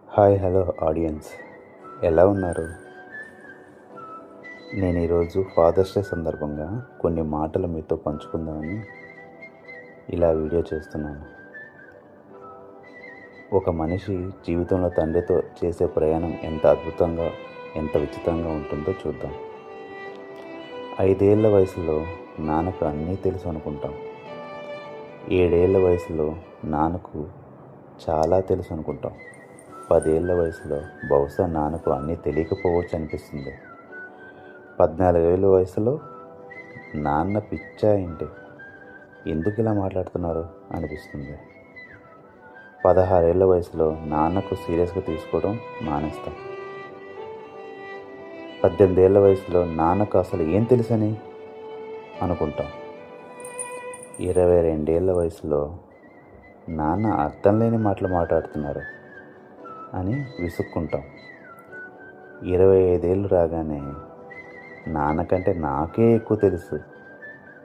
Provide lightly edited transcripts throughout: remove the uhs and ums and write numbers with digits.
Hi hello audience, ఎలా ఉన్నారు? నేను ఈరోజు ఫాదర్స్ డే సందర్భంగా కొన్ని మాటలు మీతో పంచుకుందామని ఇలా వీడియో చేస్తున్నాను. ఒక మనిషి జీవితంలో తండ్రితో చేసే ప్రయాణం ఎంత అద్భుతంగా, ఎంత విచిత్రంగా ఉంటుందో చూద్దాం. 5 ఏళ్ల వయసులో నాన్నకు అన్నీ తెలుసు అనుకుంటాం. 7 ఏళ్ల వయసులో నాన్నకు చాలా తెలుసు అనుకుంటాం. 10 ఏళ్ల వయసులో బహుశా నాన్నకు అన్నీ తెలియకపోవచ్చు అనిపిస్తుంది. 14 ఏళ్ల వయసులో నాన్న పిచ్చా ఏంటి, ఎందుకు ఇలా మాట్లాడుతున్నారు అనిపిస్తుంది. 16 ఏళ్ల వయసులో నాన్నకు సీరియస్గా తీసుకోవడం మానేస్తాం. 18 ఏళ్ల వయసులో నాన్నకు అసలు ఏం తెలుసని అనుకుంటాం. 22 ఏళ్ల వయసులో నాన్న అర్థం లేని మాటలు మాట్లాడుతున్నారు అని విసుక్కుంటాం. 25 ఏళ్ళు రాగానే నాన్నకంటే నాకే ఎక్కువ తెలుసు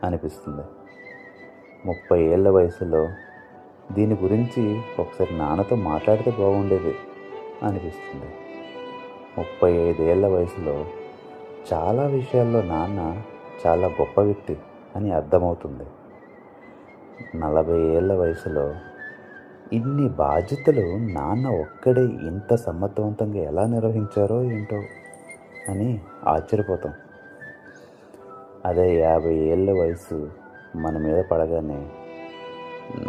అనిపిస్తుంది. 30 ఏళ్ల వయసులో దీని గురించి ఒకసారి నాన్నతో మాట్లాడితే బాగుండేది అనిపిస్తుంది. 35 ఏళ్ల వయసులో చాలా విషయాల్లో నాన్న చాలా గొప్ప వ్యక్తి అని అర్థమవుతుంది. 40 ఏళ్ల వయసులో ఇన్ని బాధ్యతలు నాన్న ఒక్కడే ఇంత సమర్థవంతంగా ఎలా నిర్వహించారో ఏంటో అని ఆశ్చర్యపోతాం. అదే 50 ఏళ్ల వయసు మన మీద పడగానే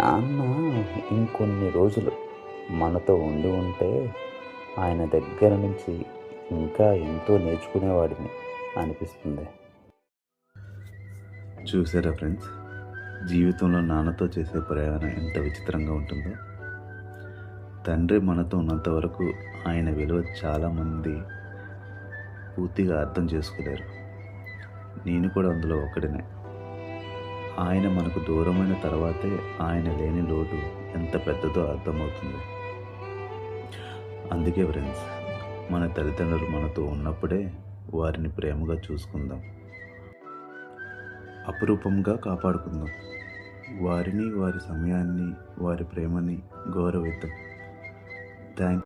నాన్న ఇంకొన్ని రోజులు మనతో ఉండి ఉంటే ఆయన దగ్గర నుంచి ఇంకా ఎంతో నేర్చుకునేవాడిని అనిపిస్తుంది. చూసారా ఫ్రెండ్స్, జీవితంలో నాన్నతో చేసే ప్రయాణం ఎంత విచిత్రంగా ఉంటుందో. తండ్రి మనతో ఉన్నంత వరకు ఆయన విలువ చాలామంది పూర్తిగా అర్థం చేసుకోలేరు. నేను కూడా అందులో ఒకడినే. ఆయన మనకు దూరమైన తర్వాతే ఆయన లేని లోటు ఎంత పెద్దదో అర్థమవుతుంది. అందుకే ఫ్రెండ్స్, మన తల్లిదండ్రులు మనతో ఉన్నప్పుడే వారిని ప్రేమగా చూసుకుందాం, అపురూపంగా కాపాడుకుందాం. వారిని, వారి సమయాన్ని, వారి ప్రేమని గౌరవిద్దాం. థ్యాంక్